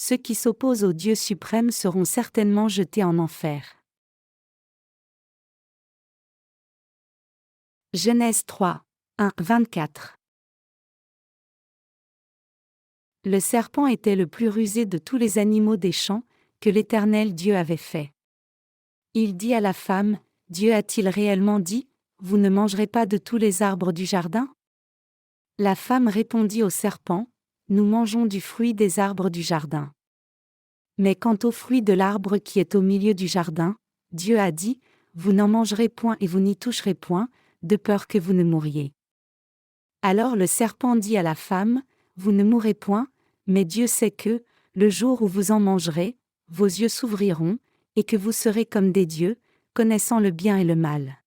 ceux qui s'opposent au Dieu suprême seront certainement jetés en enfer. Genèse 3, 1, 24. Le serpent était le plus rusé de tous les animaux des champs que l'Éternel Dieu avait fait. Il dit à la femme, Dieu a-t-il réellement dit, vous ne mangerez pas de tous les arbres du jardin? La femme répondit au serpent, nous mangeons du fruit des arbres du jardin. Mais quant au fruit de l'arbre qui est au milieu du jardin, Dieu a dit, vous n'en mangerez point et vous n'y toucherez point, de peur que vous ne mouriez. Alors le serpent dit à la femme, vous ne mourrez point, mais Dieu sait que, le jour où vous en mangerez, vos yeux s'ouvriront, et que vous serez comme des dieux, connaissant le bien et le mal.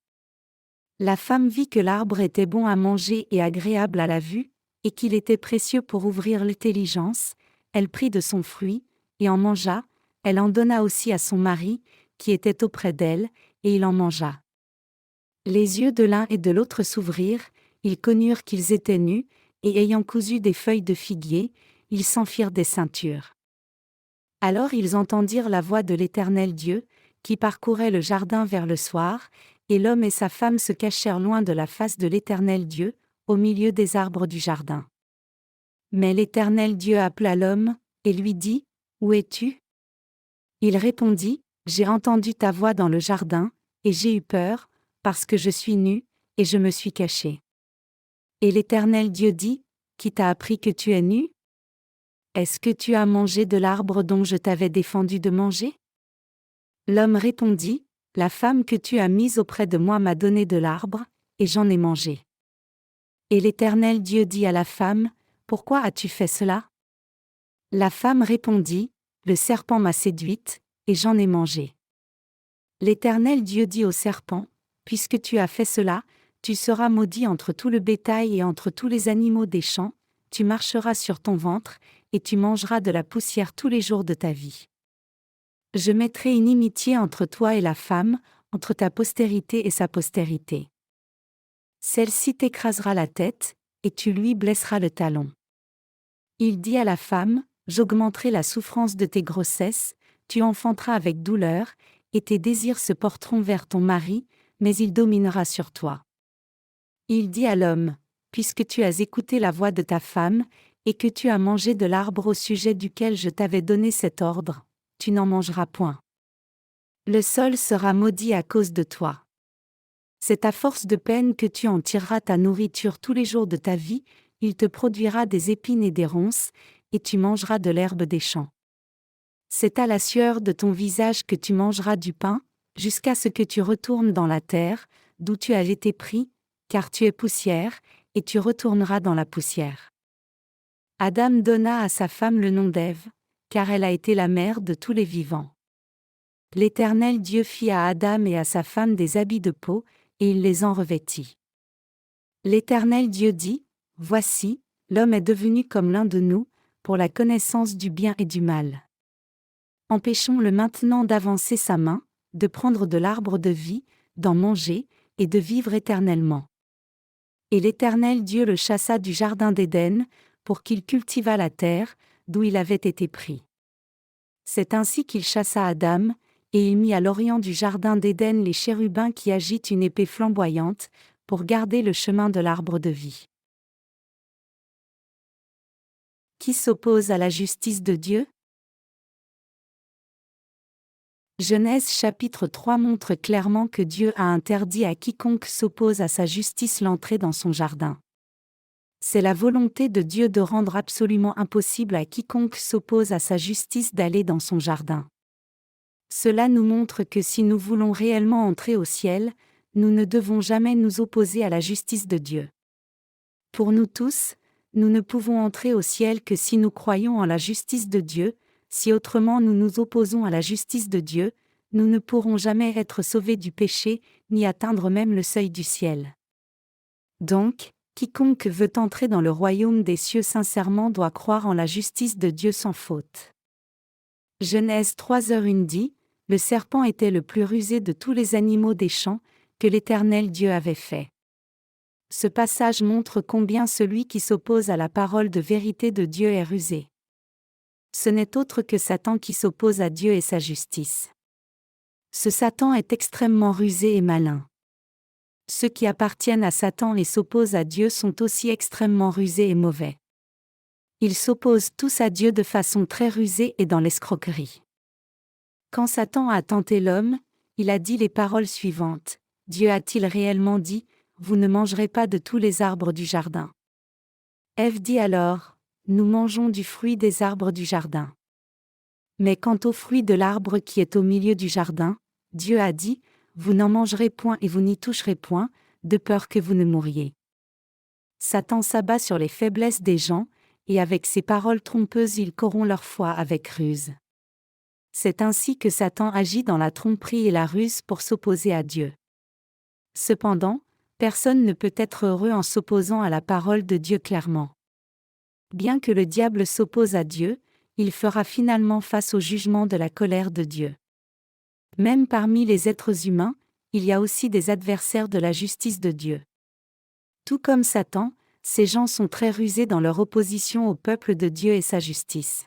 La femme vit que l'arbre était bon à manger et agréable à la vue, et qu'il était précieux pour ouvrir l'intelligence, elle prit de son fruit, et en mangea, elle en donna aussi à son mari, qui était auprès d'elle, et il en mangea. Les yeux de l'un et de l'autre s'ouvrirent, ils connurent qu'ils étaient nus, et ayant cousu des feuilles de figuier, ils s'en firent des ceintures. Alors ils entendirent la voix de l'Éternel Dieu, qui parcourait le jardin vers le soir, et l'homme et sa femme se cachèrent loin de la face de l'Éternel Dieu, au milieu des arbres du jardin. Mais l'Éternel Dieu appela l'homme, et lui dit, où es-tu? Il répondit, j'ai entendu ta voix dans le jardin, et j'ai eu peur, parce que je suis nu, et je me suis caché. Et l'Éternel Dieu dit, qui t'a appris que tu es nu? Est-ce que tu as mangé de l'arbre dont je t'avais défendu de manger? L'homme répondit, la femme que tu as mise auprès de moi m'a donné de l'arbre, et j'en ai mangé. Et l'Éternel Dieu dit à la femme, pourquoi as-tu fait cela? La femme répondit, le serpent m'a séduite, et j'en ai mangé. L'Éternel Dieu dit au serpent, puisque tu as fait cela, tu seras maudit entre tout le bétail et entre tous les animaux des champs, tu marcheras sur ton ventre, et tu mangeras de la poussière tous les jours de ta vie. Je mettrai inimitié entre toi et la femme, entre ta postérité et sa postérité. Celle-ci t'écrasera la tête, et tu lui blesseras le talon. Il dit à la femme, j'augmenterai la souffrance de tes grossesses, tu enfanteras avec douleur, et tes désirs se porteront vers ton mari, mais il dominera sur toi. Il dit à l'homme, puisque tu as écouté la voix de ta femme, et que tu as mangé de l'arbre au sujet duquel je t'avais donné cet ordre, tu n'en mangeras point. Le sol sera maudit à cause de toi. C'est à force de peine que tu en tireras ta nourriture tous les jours de ta vie, il te produira des épines et des ronces, et tu mangeras de l'herbe des champs. C'est à la sueur de ton visage que tu mangeras du pain, jusqu'à ce que tu retournes dans la terre, d'où tu as été pris, car tu es poussière, et tu retourneras dans la poussière. Adam donna à sa femme le nom d'Ève, car elle a été la mère de tous les vivants. L'Éternel Dieu fit à Adam et à sa femme des habits de peau, et il les en revêtit. L'Éternel Dieu dit, voici, l'homme est devenu comme l'un de nous, pour la connaissance du bien et du mal. Empêchons-le maintenant d'avancer sa main, de prendre de l'arbre de vie, d'en manger, et de vivre éternellement. Et l'Éternel Dieu le chassa du jardin d'Éden, pour qu'il cultivât la terre, d'où il avait été pris. C'est ainsi qu'il chassa Adam, et il mit à l'orient du jardin d'Éden les chérubins qui agitent une épée flamboyante, pour garder le chemin de l'arbre de vie. Qui s'oppose à la justice de Dieu? Genèse chapitre 3 montre clairement que Dieu a interdit à quiconque s'oppose à sa justice l'entrée dans son jardin. C'est la volonté de Dieu de rendre absolument impossible à quiconque s'oppose à sa justice d'aller dans son jardin. Cela nous montre que si nous voulons réellement entrer au ciel, nous ne devons jamais nous opposer à la justice de Dieu. Pour nous tous, nous ne pouvons entrer au ciel que si nous croyons en la justice de Dieu, si autrement nous nous opposons à la justice de Dieu, nous ne pourrons jamais être sauvés du péché, ni atteindre même le seuil du ciel. Donc, quiconque veut entrer dans le royaume des cieux sincèrement doit croire en la justice de Dieu sans faute. Genèse 3:1 dit, le serpent était le plus rusé de tous les animaux des champs, que l'Éternel Dieu avait fait. Ce passage montre combien celui qui s'oppose à la parole de vérité de Dieu est rusé. Ce n'est autre que Satan qui s'oppose à Dieu et sa justice. Ce Satan est extrêmement rusé et malin. Ceux qui appartiennent à Satan et s'opposent à Dieu sont aussi extrêmement rusés et mauvais. Ils s'opposent tous à Dieu de façon très rusée et dans l'escroquerie. Quand Satan a tenté l'homme, il a dit les paroles suivantes. Dieu a-t-il réellement dit, « Vous ne mangerez pas de tous les arbres du jardin » Ève dit alors, « Nous mangeons du fruit des arbres du jardin. » Mais quant au fruit de l'arbre qui est au milieu du jardin, Dieu a dit, « Vous n'en mangerez point et vous n'y toucherez point, de peur que vous ne mouriez. » Satan s'abat sur les faiblesses des gens, et avec ses paroles trompeuses il corrompt leur foi avec ruse. C'est ainsi que Satan agit dans la tromperie et la ruse pour s'opposer à Dieu. Cependant, personne ne peut être heureux en s'opposant à la parole de Dieu clairement. Bien que le diable s'oppose à Dieu, il fera finalement face au jugement de la colère de Dieu. Même parmi les êtres humains, il y a aussi des adversaires de la justice de Dieu. Tout comme Satan, ces gens sont très rusés dans leur opposition au peuple de Dieu et sa justice.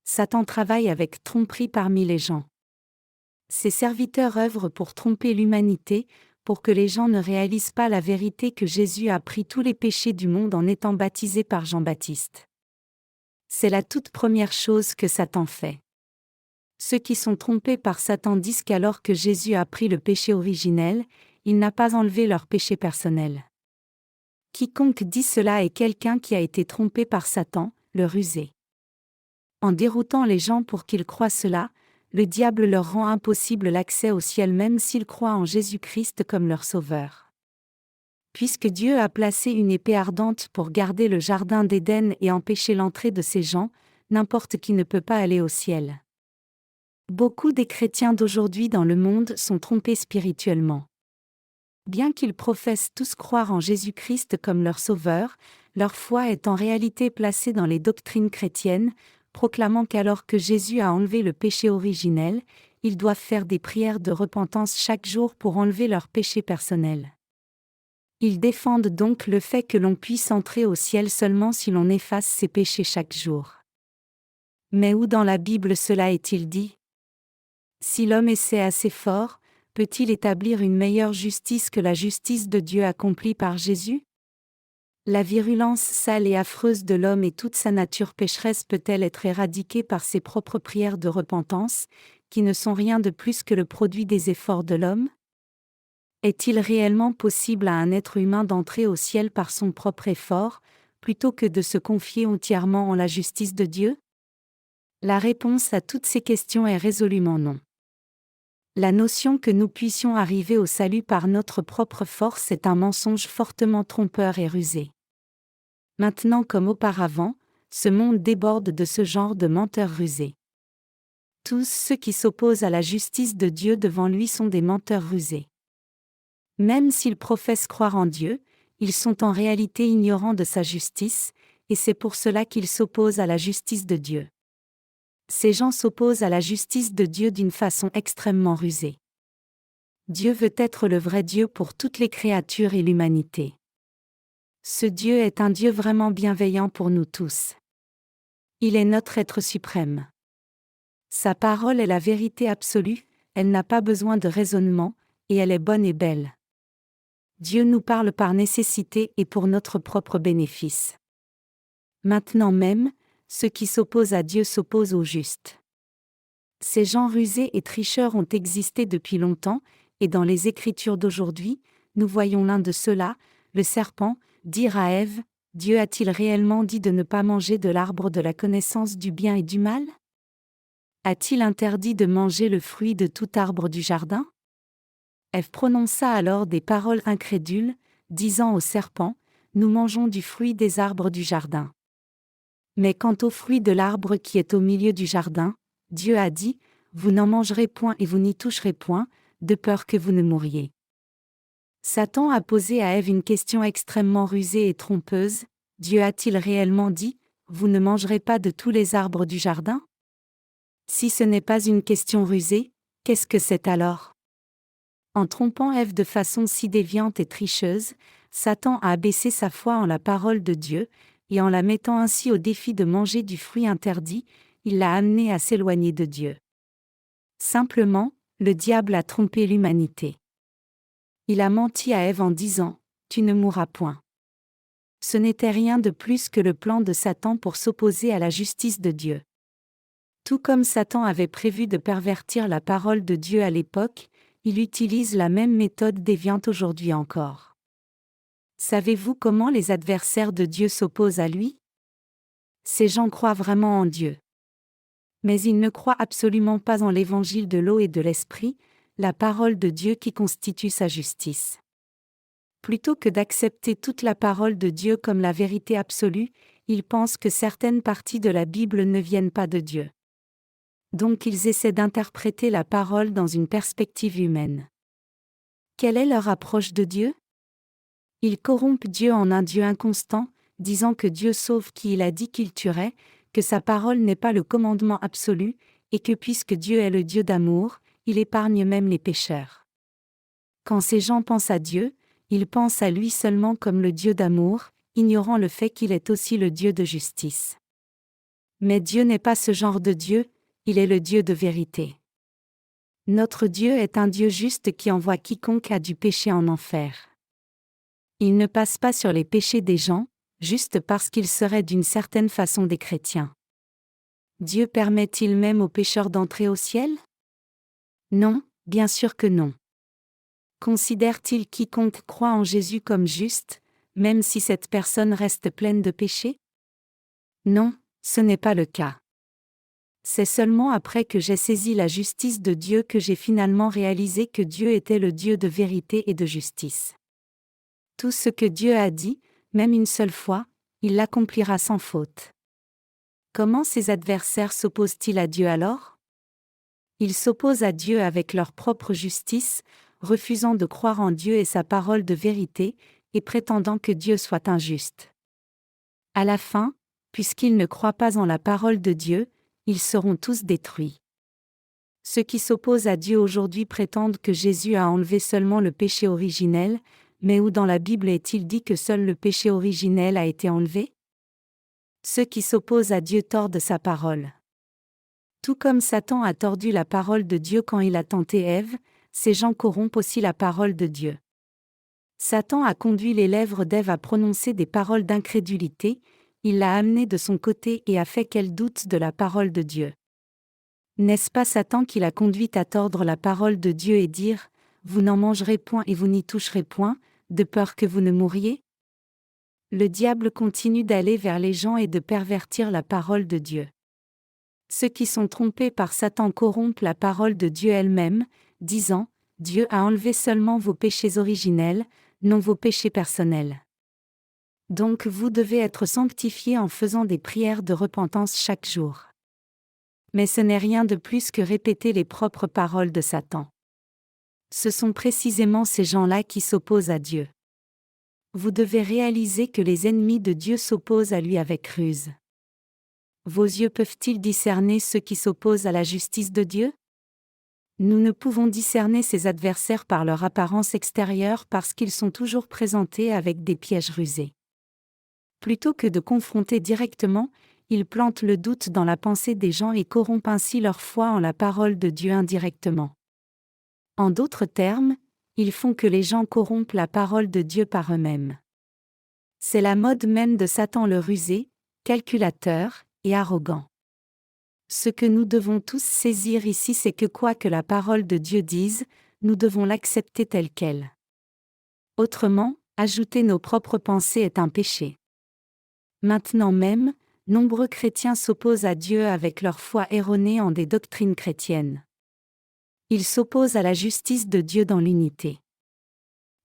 Satan travaille avec tromperie parmi les gens. Ses serviteurs œuvrent pour tromper l'humanité, pour que les gens ne réalisent pas la vérité que Jésus a pris tous les péchés du monde en étant baptisé par Jean-Baptiste. C'est la toute première chose que Satan fait. Ceux qui sont trompés par Satan disent qu'alors que Jésus a pris le péché originel, il n'a pas enlevé leur péché personnel. Quiconque dit cela est quelqu'un qui a été trompé par Satan, le rusé. En déroutant les gens pour qu'ils croient cela, le diable leur rend impossible l'accès au ciel même s'ils croient en Jésus-Christ comme leur sauveur. Puisque Dieu a placé une épée ardente pour garder le jardin d'Éden et empêcher l'entrée de ces gens, n'importe qui ne peut pas aller au ciel. Beaucoup des chrétiens d'aujourd'hui dans le monde sont trompés spirituellement. Bien qu'ils professent tous croire en Jésus-Christ comme leur sauveur, leur foi est en réalité placée dans les doctrines chrétiennes, proclamant qu'alors que Jésus a enlevé le péché originel, ils doivent faire des prières de repentance chaque jour pour enlever leur péché personnel. Ils défendent donc le fait que l'on puisse entrer au ciel seulement si l'on efface ses péchés chaque jour. Mais où dans la Bible cela est-il dit ? Si l'homme essaie assez fort, peut-il établir une meilleure justice que la justice de Dieu accomplie par Jésus ? La virulence sale et affreuse de l'homme et toute sa nature pécheresse peut-elle être éradiquée par ses propres prières de repentance, qui ne sont rien de plus que le produit des efforts de l'homme ? Est-il réellement possible à un être humain d'entrer au ciel par son propre effort, plutôt que de se confier entièrement en la justice de Dieu ? La réponse à toutes ces questions est résolument non. La notion que nous puissions arriver au salut par notre propre force est un mensonge fortement trompeur et rusé. Maintenant comme auparavant, ce monde déborde de ce genre de menteurs rusés. Tous ceux qui s'opposent à la justice de Dieu devant lui sont des menteurs rusés. Même s'ils professent croire en Dieu, ils sont en réalité ignorants de sa justice, et c'est pour cela qu'ils s'opposent à la justice de Dieu. Ces gens s'opposent à la justice de Dieu d'une façon extrêmement rusée. Dieu veut être le vrai Dieu pour toutes les créatures et l'humanité. Ce Dieu est un Dieu vraiment bienveillant pour nous tous. Il est notre être suprême. Sa parole est la vérité absolue, elle n'a pas besoin de raisonnement, et elle est bonne et belle. Dieu nous parle par nécessité et pour notre propre bénéfice. Maintenant même, ceux qui s'opposent à Dieu s'opposent au juste. Ces gens rusés et tricheurs ont existé depuis longtemps, et dans les Écritures d'aujourd'hui, nous voyons l'un de ceux-là, le serpent, dire à Ève, « Dieu a-t-il réellement dit de ne pas manger de l'arbre de la connaissance du bien et du mal ? A-t-il interdit de manger le fruit de tout arbre du jardin ?» Ève prononça alors des paroles incrédules, disant au serpent, « Nous mangeons du fruit des arbres du jardin. » Mais quant au fruit de l'arbre qui est au milieu du jardin, Dieu a dit, « Vous n'en mangerez point et vous n'y toucherez point, de peur que vous ne mouriez. » Satan a posé à Ève une question extrêmement rusée et trompeuse. Dieu a-t-il réellement dit, « Vous ne mangerez pas de tous les arbres du jardin » Si ce n'est pas une question rusée, qu'est-ce que c'est alors ? En trompant Ève de façon si déviante et tricheuse, Satan a abaissé sa foi en la parole de Dieu, et en la mettant ainsi au défi de manger du fruit interdit, il l'a amenée à s'éloigner de Dieu. Simplement, le diable a trompé l'humanité. Il a menti à Ève en disant « Tu ne mourras point ». Ce n'était rien de plus que le plan de Satan pour s'opposer à la justice de Dieu. Tout comme Satan avait prévu de pervertir la parole de Dieu à l'époque, il utilise la même méthode déviante aujourd'hui encore. Savez-vous comment les adversaires de Dieu s'opposent à lui? Ces gens croient vraiment en Dieu. Mais ils ne croient absolument pas en l'évangile de l'eau et de l'esprit, la parole de Dieu qui constitue sa justice. Plutôt que d'accepter toute la parole de Dieu comme la vérité absolue, ils pensent que certaines parties de la Bible ne viennent pas de Dieu. Donc ils essaient d'interpréter la parole dans une perspective humaine. Quelle est leur approche de Dieu? Ils corrompent Dieu en un Dieu inconstant, disant que Dieu sauve qui il a dit qu'il tuerait, que sa parole n'est pas le commandement absolu, et que puisque Dieu est le Dieu d'amour, il épargne même les pécheurs. Quand ces gens pensent à Dieu, ils pensent à lui seulement comme le Dieu d'amour, ignorant le fait qu'il est aussi le Dieu de justice. Mais Dieu n'est pas ce genre de Dieu, il est le Dieu de vérité. Notre Dieu est un Dieu juste qui envoie quiconque a du péché en enfer. Il ne passe pas sur les péchés des gens, juste parce qu'ils seraient d'une certaine façon des chrétiens. Dieu permet-il même aux pécheurs d'entrer au ciel? Non, bien sûr que non. Considère-t-il quiconque croit en Jésus comme juste, même si cette personne reste pleine de péchés? Non, ce n'est pas le cas. C'est seulement après que j'ai saisi la justice de Dieu que j'ai finalement réalisé que Dieu était le Dieu de vérité et de justice. Tout ce que Dieu a dit, même une seule fois, il l'accomplira sans faute. Comment ses adversaires s'opposent-ils à Dieu alors? Ils s'opposent à Dieu avec leur propre justice, refusant de croire en Dieu et sa parole de vérité, et prétendant que Dieu soit injuste. À la fin, puisqu'ils ne croient pas en la parole de Dieu, ils seront tous détruits. Ceux qui s'opposent à Dieu aujourd'hui prétendent que Jésus a enlevé seulement le péché originel, mais où dans la Bible est-il dit que seul le péché originel a été enlevé? Ceux qui s'opposent à Dieu tordent sa parole. Tout comme Satan a tordu la parole de Dieu quand il a tenté Ève, ces gens corrompent aussi la parole de Dieu. Satan a conduit les lèvres d'Ève à prononcer des paroles d'incrédulité, il l'a amenée de son côté et a fait qu'elle doute de la parole de Dieu. N'est-ce pas Satan qui l'a conduite à tordre la parole de Dieu et dire « Vous n'en mangerez point et vous n'y toucherez point, de peur que vous ne mouriez » Le diable continue d'aller vers les gens et de pervertir la parole de Dieu. Ceux qui sont trompés par Satan corrompent la parole de Dieu elle-même, disant « Dieu a enlevé seulement vos péchés originels, non vos péchés personnels. » Donc vous devez être sanctifiés en faisant des prières de repentance chaque jour. Mais ce n'est rien de plus que répéter les propres paroles de Satan. Ce sont précisément ces gens-là qui s'opposent à Dieu. Vous devez réaliser que les ennemis de Dieu s'opposent à lui avec ruse. Vos yeux peuvent-ils discerner ceux qui s'opposent à la justice de Dieu? Nous ne pouvons discerner ces adversaires par leur apparence extérieure parce qu'ils sont toujours présentés avec des pièges rusés. Plutôt que de confronter directement, ils plantent le doute dans la pensée des gens et corrompent ainsi leur foi en la parole de Dieu indirectement. En d'autres termes, ils font que les gens corrompent la parole de Dieu par eux-mêmes. C'est la mode même de Satan le rusé, calculateur et arrogant. Ce que nous devons tous saisir ici, c'est que quoi que la parole de Dieu dise, nous devons l'accepter telle qu'elle. Autrement, ajouter nos propres pensées est un péché. Maintenant même, nombreux chrétiens s'opposent à Dieu avec leur foi erronée en des doctrines chrétiennes. Ils s'opposent à la justice de Dieu dans l'unité.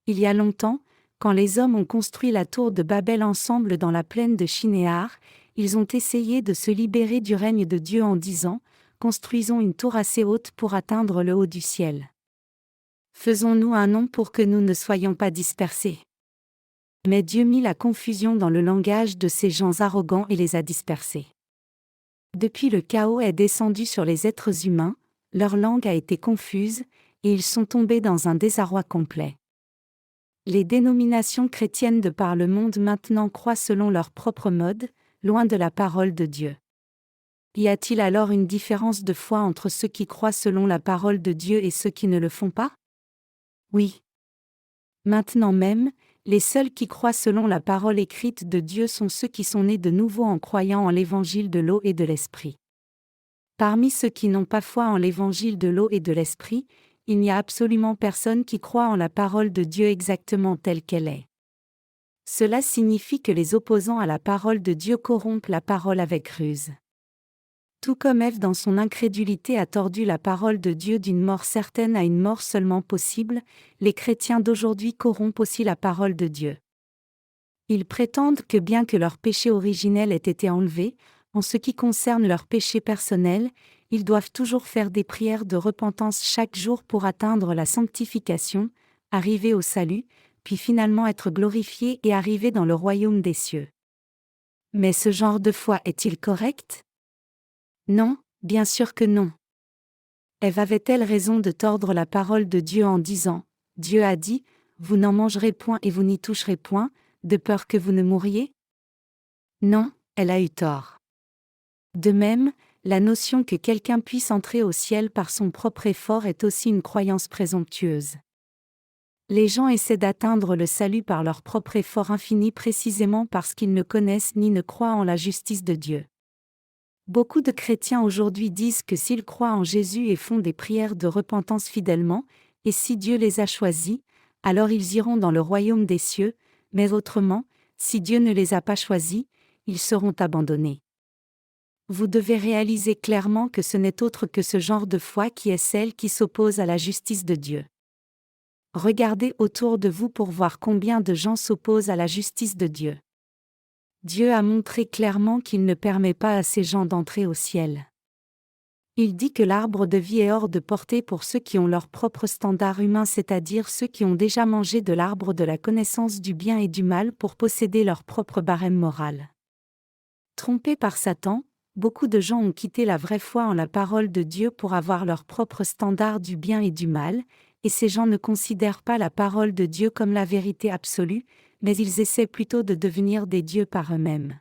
Il y a longtemps, quand les hommes ont construit la tour de Babel ensemble dans la plaine de Shinéar, ils ont essayé de se libérer du règne de Dieu en disant « Construisons une tour assez haute pour atteindre le haut du ciel. Faisons-nous un nom pour que nous ne soyons pas dispersés. » Mais Dieu mit la confusion dans le langage de ces gens arrogants et les a dispersés. Depuis le chaos est descendu sur les êtres humains, leur langue a été confuse, et ils sont tombés dans un désarroi complet. Les dénominations chrétiennes de par le monde maintenant croient selon leur propre mode, loin de la parole de Dieu. Y a-t-il alors une différence de foi entre ceux qui croient selon la parole de Dieu et ceux qui ne le font pas? Oui. Maintenant même, les seuls qui croient selon la parole écrite de Dieu sont ceux qui sont nés de nouveau en croyant en l'évangile de l'eau et de l'esprit. Parmi ceux qui n'ont pas foi en l'évangile de l'eau et de l'esprit, il n'y a absolument personne qui croit en la parole de Dieu exactement telle qu'elle est. Cela signifie que les opposants à la parole de Dieu corrompent la parole avec ruse. Tout comme Ève dans son incrédulité a tordu la parole de Dieu d'une mort certaine à une mort seulement possible, les chrétiens d'aujourd'hui corrompent aussi la parole de Dieu. Ils prétendent que bien que leur péché originel ait été enlevé, en ce qui concerne leur péché personnel, ils doivent toujours faire des prières de repentance chaque jour pour atteindre la sanctification, arriver au salut, puis finalement être glorifiés et arriver dans le royaume des cieux. Mais ce genre de foi est-il correct? Non, bien sûr que non. Ève avait-elle raison de tordre la parole de Dieu en disant « Dieu a dit, vous n'en mangerez point et vous n'y toucherez point, de peur que vous ne mouriez » ? Non, elle a eu tort. De même, la notion que quelqu'un puisse entrer au ciel par son propre effort est aussi une croyance présomptueuse. Les gens essaient d'atteindre le salut par leur propre effort infini précisément parce qu'ils ne connaissent ni ne croient en la justice de Dieu. Beaucoup de chrétiens aujourd'hui disent que s'ils croient en Jésus et font des prières de repentance fidèlement, et si Dieu les a choisis, alors ils iront dans le royaume des cieux, mais autrement, si Dieu ne les a pas choisis, ils seront abandonnés. Vous devez réaliser clairement que ce n'est autre que ce genre de foi qui est celle qui s'oppose à la justice de Dieu. Regardez autour de vous pour voir combien de gens s'opposent à la justice de Dieu. Dieu a montré clairement qu'il ne permet pas à ces gens d'entrer au ciel. Il dit que l'arbre de vie est hors de portée pour ceux qui ont leur propre standard humain, c'est-à-dire ceux qui ont déjà mangé de l'arbre de la connaissance du bien et du mal pour posséder leur propre barème moral. Trompés par Satan, beaucoup de gens ont quitté la vraie foi en la parole de Dieu pour avoir leur propre standard du bien et du mal, et ces gens ne considèrent pas la parole de Dieu comme la vérité absolue, mais ils essaient plutôt de devenir des dieux par eux-mêmes.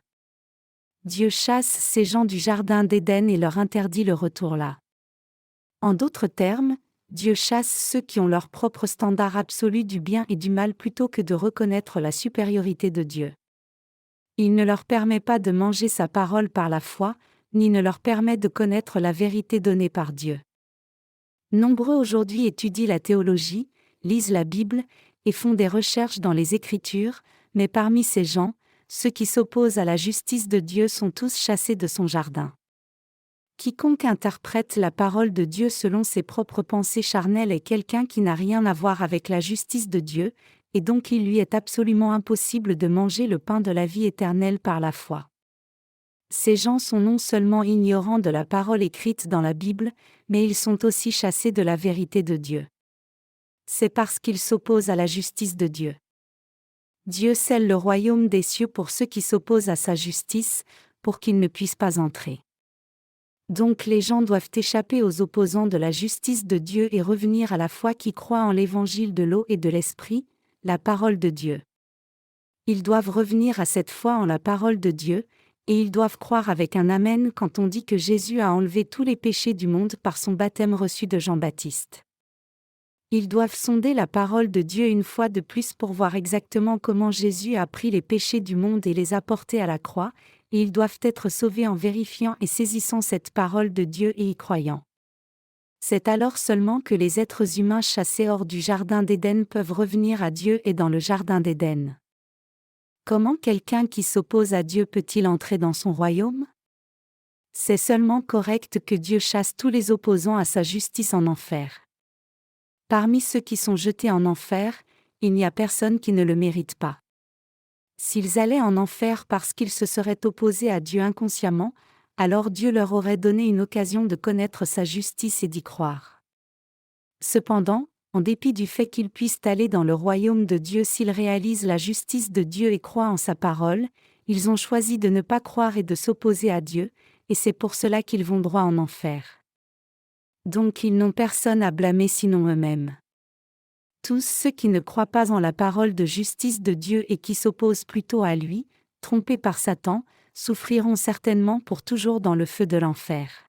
Dieu chasse ces gens du jardin d'Éden et leur interdit le retour là. En d'autres termes, Dieu chasse ceux qui ont leur propre standard absolu du bien et du mal plutôt que de reconnaître la supériorité de Dieu. Il ne leur permet pas de manger sa parole par la foi, ni ne leur permet de connaître la vérité donnée par Dieu. Nombreux aujourd'hui étudient la théologie, lisent la Bible, et font des recherches dans les Écritures, mais parmi ces gens, ceux qui s'opposent à la justice de Dieu sont tous chassés de son jardin. Quiconque interprète la parole de Dieu selon ses propres pensées charnelles est quelqu'un qui n'a rien à voir avec la justice de Dieu, et donc il lui est absolument impossible de manger le pain de la vie éternelle par la foi. Ces gens sont non seulement ignorants de la parole écrite dans la Bible, mais ils sont aussi chassés de la vérité de Dieu. C'est parce qu'ils s'opposent à la justice de Dieu. Dieu scelle le royaume des cieux pour ceux qui s'opposent à sa justice, pour qu'ils ne puissent pas entrer. Donc les gens doivent échapper aux opposants de la justice de Dieu et revenir à la foi qui croit en l'évangile de l'eau et de l'esprit, la parole de Dieu. Ils doivent revenir à cette foi en la parole de Dieu, et ils doivent croire avec un Amen quand on dit que Jésus a enlevé tous les péchés du monde par son baptême reçu de Jean-Baptiste. Ils doivent sonder la parole de Dieu une fois de plus pour voir exactement comment Jésus a pris les péchés du monde et les a portés à la croix, et ils doivent être sauvés en vérifiant et saisissant cette parole de Dieu et y croyant. C'est alors seulement que les êtres humains chassés hors du jardin d'Éden peuvent revenir à Dieu et dans le jardin d'Éden. Comment quelqu'un qui s'oppose à Dieu peut-il entrer dans son royaume? C'est seulement correct que Dieu chasse tous les opposants à sa justice en enfer. Parmi ceux qui sont jetés en enfer, il n'y a personne qui ne le mérite pas. S'ils allaient en enfer parce qu'ils se seraient opposés à Dieu inconsciemment, alors Dieu leur aurait donné une occasion de connaître sa justice et d'y croire. Cependant, en dépit du fait qu'ils puissent aller dans le royaume de Dieu s'ils réalisent la justice de Dieu et croient en sa parole, ils ont choisi de ne pas croire et de s'opposer à Dieu, et c'est pour cela qu'ils vont droit en enfer. Donc ils n'ont personne à blâmer sinon eux-mêmes. Tous ceux qui ne croient pas en la parole de justice de Dieu et qui s'opposent plutôt à lui, trompés par Satan, souffriront certainement pour toujours dans le feu de l'enfer.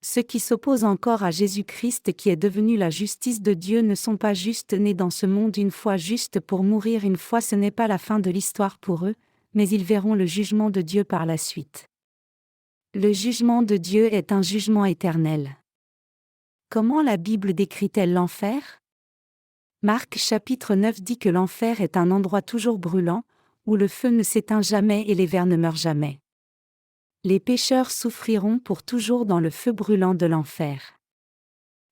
Ceux qui s'opposent encore à Jésus-Christ qui est devenu la justice de Dieu ne sont pas juste nés dans ce monde une fois juste pour mourir une fois, ce n'est pas la fin de l'histoire pour eux, mais ils verront le jugement de Dieu par la suite. Le jugement de Dieu est un jugement éternel. Comment la Bible décrit-elle l'enfer ? Marc chapitre 9 dit que l'enfer est un endroit toujours brûlant, où le feu ne s'éteint jamais et les vers ne meurent jamais. Les pécheurs souffriront pour toujours dans le feu brûlant de l'enfer.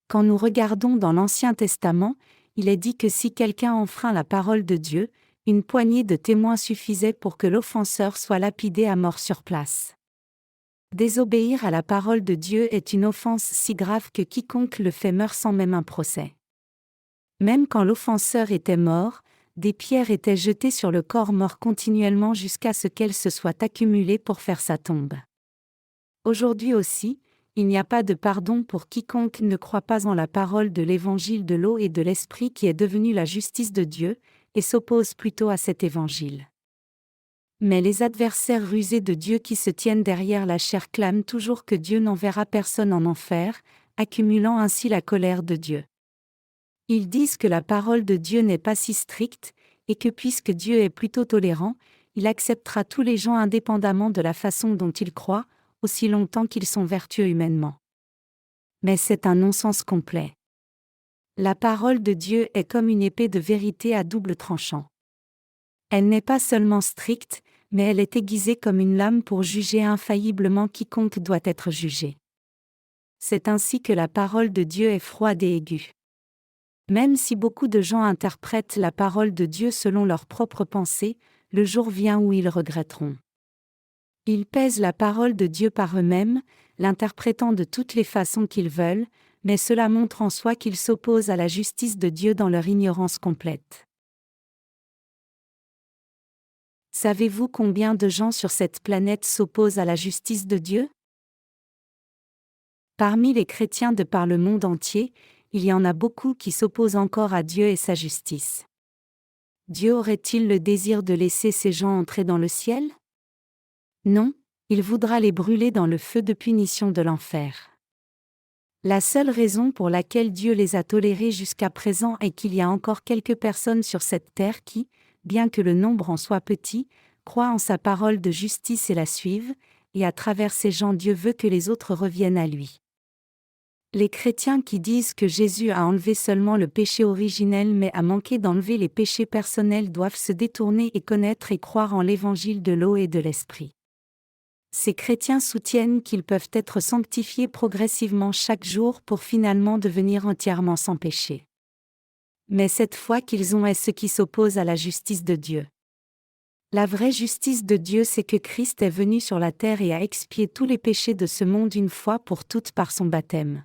Quand nous regardons dans l'Ancien Testament, il est dit que si quelqu'un enfreint la parole de Dieu, une poignée de témoins suffisait pour que l'offenseur soit lapidé à mort sur place. Désobéir à la parole de Dieu est une offense si grave que quiconque le fait meurt sans même un procès. Même quand l'offenseur était mort, des pierres étaient jetées sur le corps mort continuellement jusqu'à ce qu'elles se soient accumulées pour faire sa tombe. Aujourd'hui aussi, il n'y a pas de pardon pour quiconque ne croit pas en la parole de l'évangile de l'eau et de l'esprit qui est devenu la justice de Dieu, et s'oppose plutôt à cet évangile. Mais les adversaires rusés de Dieu qui se tiennent derrière la chair clament toujours que Dieu n'enverra personne en enfer, accumulant ainsi la colère de Dieu. Ils disent que la parole de Dieu n'est pas si stricte, et que puisque Dieu est plutôt tolérant, il acceptera tous les gens indépendamment de la façon dont ils croient, aussi longtemps qu'ils sont vertueux humainement. Mais c'est un non-sens complet. La parole de Dieu est comme une épée de vérité à double tranchant. Elle n'est pas seulement stricte, mais elle est aiguisée comme une lame pour juger infailliblement quiconque doit être jugé. C'est ainsi que la parole de Dieu est froide et aiguë. Même si beaucoup de gens interprètent la parole de Dieu selon leurs propres pensées, le jour vient où ils regretteront. Ils pèsent la parole de Dieu par eux-mêmes, l'interprétant de toutes les façons qu'ils veulent, mais cela montre en soi qu'ils s'opposent à la justice de Dieu dans leur ignorance complète. Savez-vous combien de gens sur cette planète s'opposent à la justice de Dieu ? Parmi les chrétiens de par le monde entier, il y en a beaucoup qui s'opposent encore à Dieu et sa justice. Dieu aurait-il le désir de laisser ces gens entrer dans le ciel ? Non, il voudra les brûler dans le feu de punition de l'enfer. La seule raison pour laquelle Dieu les a tolérés jusqu'à présent est qu'il y a encore quelques personnes sur cette terre qui, bien que le nombre en soit petit, croient en sa parole de justice et la suivent, et à travers ces gens Dieu veut que les autres reviennent à lui. Les chrétiens qui disent que Jésus a enlevé seulement le péché originel mais a manqué d'enlever les péchés personnels doivent se détourner et connaître et croire en l'évangile de l'eau et de l'esprit. Ces chrétiens soutiennent qu'ils peuvent être sanctifiés progressivement chaque jour pour finalement devenir entièrement sans péché. Mais cette foi qu'ils ont est ce qui s'oppose à la justice de Dieu. La vraie justice de Dieu, c'est que Christ est venu sur la terre et a expié tous les péchés de ce monde une fois pour toutes par son baptême.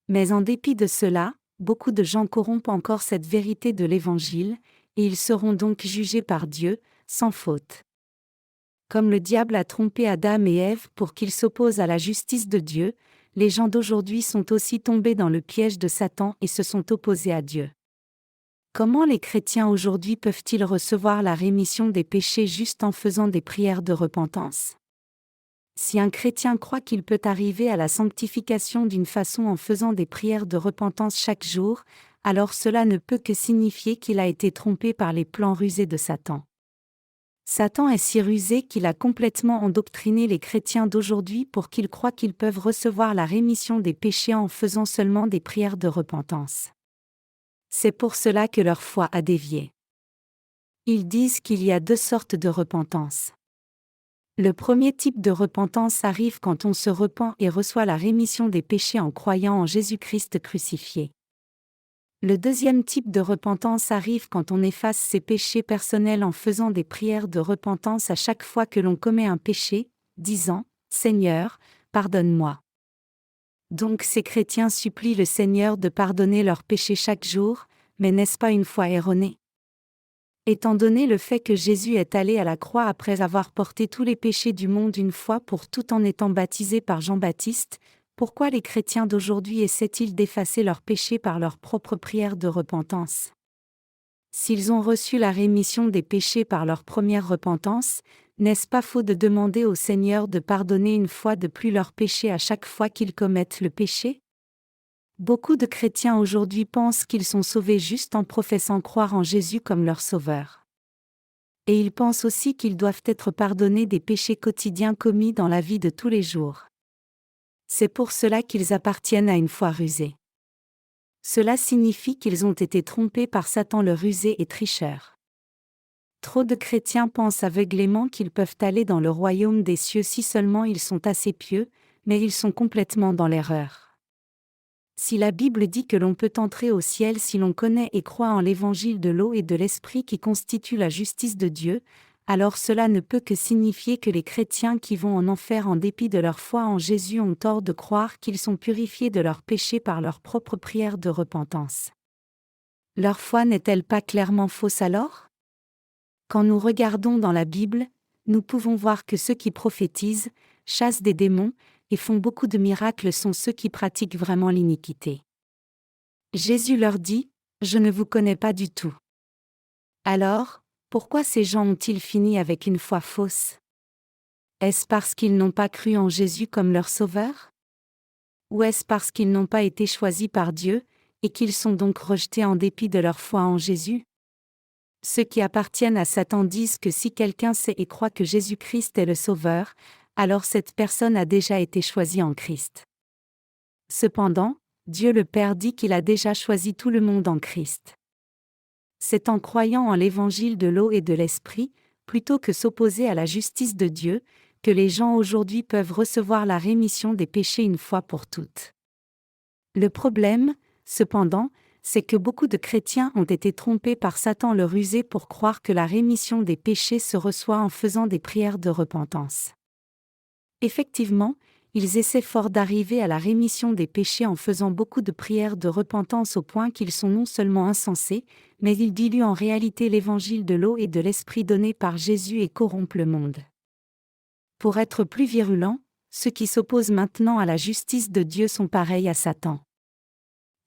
Mais en dépit de cela, beaucoup de gens corrompent encore cette vérité de l'Évangile, et ils seront donc jugés par Dieu, sans faute. Comme le diable a trompé Adam et Ève pour qu'ils s'opposent à la justice de Dieu, les gens d'aujourd'hui sont aussi tombés dans le piège de Satan et se sont opposés à Dieu. Comment les chrétiens aujourd'hui peuvent-ils recevoir la rémission des péchés juste en faisant des prières de repentance ? Si un chrétien croit qu'il peut arriver à la sanctification d'une façon en faisant des prières de repentance chaque jour, alors cela ne peut que signifier qu'il a été trompé par les plans rusés de Satan. Satan est si rusé qu'il a complètement endoctriné les chrétiens d'aujourd'hui pour qu'ils croient qu'ils peuvent recevoir la rémission des péchés en faisant seulement des prières de repentance. C'est pour cela que leur foi a dévié. Ils disent qu'il y a deux sortes de repentance. Le premier type de repentance arrive quand on se repent et reçoit la rémission des péchés en croyant en Jésus-Christ crucifié. Le deuxième type de repentance arrive quand on efface ses péchés personnels en faisant des prières de repentance à chaque fois que l'on commet un péché, disant « Seigneur, pardonne-moi ». Donc ces chrétiens supplient le Seigneur de pardonner leurs péchés chaque jour, mais n'est-ce pas une foi erronée ? Étant donné le fait que Jésus est allé à la croix après avoir porté tous les péchés du monde une fois pour toutes en étant baptisé par Jean-Baptiste, Pourquoi les chrétiens d'aujourd'hui essaient-ils d'effacer leurs péchés par leur propre prière de repentance? S'ils ont reçu la rémission des péchés par leur première repentance, n'est-ce pas faux de demander au Seigneur de pardonner une fois de plus leurs péchés à chaque fois qu'ils commettent le péché? Beaucoup de chrétiens aujourd'hui pensent qu'ils sont sauvés juste en professant croire en Jésus comme leur sauveur. Et ils pensent aussi qu'ils doivent être pardonnés des péchés quotidiens commis dans la vie de tous les jours. C'est pour cela qu'ils appartiennent à une foi rusée. Cela signifie qu'ils ont été trompés par Satan le rusé et tricheur. Trop de chrétiens pensent aveuglément qu'ils peuvent aller dans le royaume des cieux si seulement ils sont assez pieux, mais ils sont complètement dans l'erreur. Si la Bible dit que l'on peut entrer au ciel si l'on connaît et croit en l'évangile de l'eau et de l'esprit qui constitue la justice de Dieu, alors cela ne peut que signifier que les chrétiens qui vont en enfer en dépit de leur foi en Jésus ont tort de croire qu'ils sont purifiés de leurs péchés par leur propre prière de repentance. Leur foi n'est-elle pas clairement fausse alors? Quand nous regardons dans la Bible, nous pouvons voir que ceux qui prophétisent, chassent des démons, et font beaucoup de miracles sont ceux qui pratiquent vraiment l'iniquité. Jésus leur dit, « Je ne vous connais pas du tout. » Alors, pourquoi ces gens ont-ils fini avec une foi fausse? Est-ce parce qu'ils n'ont pas cru en Jésus comme leur sauveur? Ou est-ce parce qu'ils n'ont pas été choisis par Dieu, et qu'ils sont donc rejetés en dépit de leur foi en Jésus? Ceux qui appartiennent à Satan disent que si quelqu'un sait et croit que Jésus-Christ est le Sauveur, alors cette personne a déjà été choisie en Christ. Cependant, Dieu le Père dit qu'il a déjà choisi tout le monde en Christ. C'est en croyant en l'évangile de l'eau et de l'esprit, plutôt que s'opposer à la justice de Dieu, que les gens aujourd'hui peuvent recevoir la rémission des péchés une fois pour toutes. Le problème, cependant, c'est que beaucoup de chrétiens ont été trompés par Satan le rusé pour croire que la rémission des péchés se reçoit en faisant des prières de repentance. Effectivement, ils essaient fort d'arriver à la rémission des péchés en faisant beaucoup de prières de repentance au point qu'ils sont non seulement insensés, mais ils diluent en réalité l'évangile de l'eau et de l'esprit donné par Jésus et corrompent le monde. Pour être plus virulents, ceux qui s'opposent maintenant à la justice de Dieu sont pareils à Satan.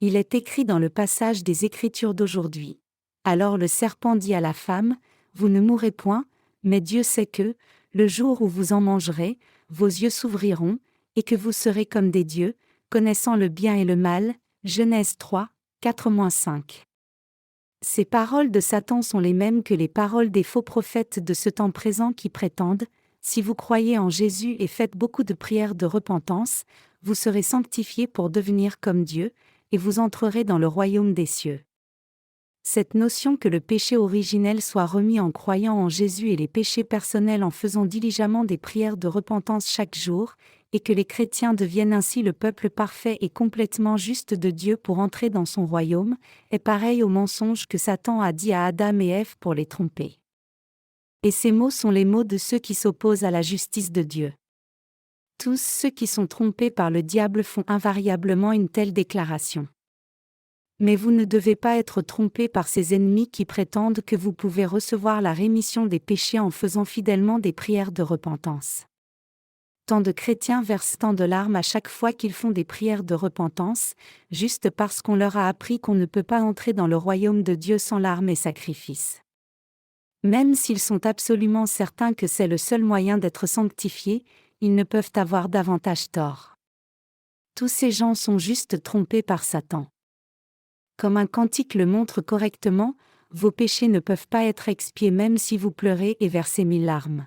Il est écrit dans le passage des Écritures d'aujourd'hui. Alors le serpent dit à la femme, « Vous ne mourrez point, mais Dieu sait que, le jour où vous en mangerez, vos yeux s'ouvriront, et que vous serez comme des dieux, connaissant le bien et le mal. » Genèse 3, 4-5. Ces paroles de Satan sont les mêmes que les paroles des faux prophètes de ce temps présent qui prétendent, « Si vous croyez en Jésus et faites beaucoup de prières de repentance, vous serez sanctifiés pour devenir comme Dieu, et vous entrerez dans le royaume des cieux. » Cette notion que le péché originel soit remis en croyant en Jésus et les péchés personnels en faisant diligemment des prières de repentance chaque jour, et que les chrétiens deviennent ainsi le peuple parfait et complètement juste de Dieu pour entrer dans son royaume, est pareil au mensonge que Satan a dit à Adam et Ève pour les tromper. Et ces mots sont les mots de ceux qui s'opposent à la justice de Dieu. Tous ceux qui sont trompés par le diable font invariablement une telle déclaration. Mais vous ne devez pas être trompés par ces ennemis qui prétendent que vous pouvez recevoir la rémission des péchés en faisant fidèlement des prières de repentance. Tant de chrétiens versent tant de larmes à chaque fois qu'ils font des prières de repentance, juste parce qu'on leur a appris qu'on ne peut pas entrer dans le royaume de Dieu sans larmes et sacrifices. Même s'ils sont absolument certains que c'est le seul moyen d'être sanctifiés, ils ne peuvent avoir davantage tort. Tous ces gens sont juste trompés par Satan. Comme un cantique le montre correctement, vos péchés ne peuvent pas être expiés même si vous pleurez et versez 1000 larmes.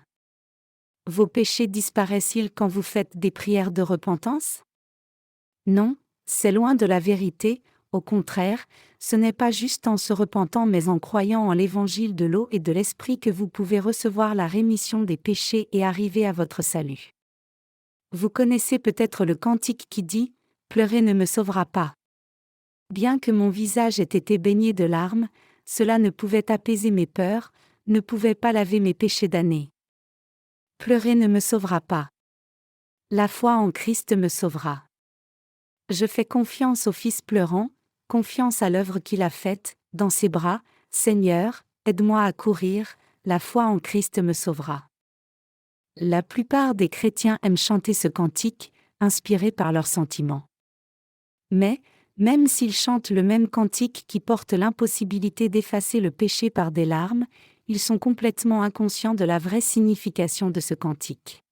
Vos péchés disparaissent-ils quand vous faites des prières de repentance? Non, c'est loin de la vérité, au contraire, ce n'est pas juste en se repentant mais en croyant en l'évangile de l'eau et de l'esprit que vous pouvez recevoir la rémission des péchés et arriver à votre salut. Vous connaissez peut-être le cantique qui dit « Pleurer ne me sauvera pas ». Bien que mon visage ait été baigné de larmes, cela ne pouvait apaiser mes peurs, ne pouvait pas laver mes péchés damnés. Pleurer ne me sauvera pas. La foi en Christ me sauvera. Je fais confiance au Fils pleurant, confiance à l'œuvre qu'il a faite, dans ses bras, Seigneur, aide-moi à courir, la foi en Christ me sauvera. La plupart des chrétiens aiment chanter ce cantique, inspirés par leurs sentiments. Mais, même s'ils chantent le même cantique qui porte l'impossibilité d'effacer le péché par des larmes, ils sont complètement inconscients de la vraie signification de ce cantique.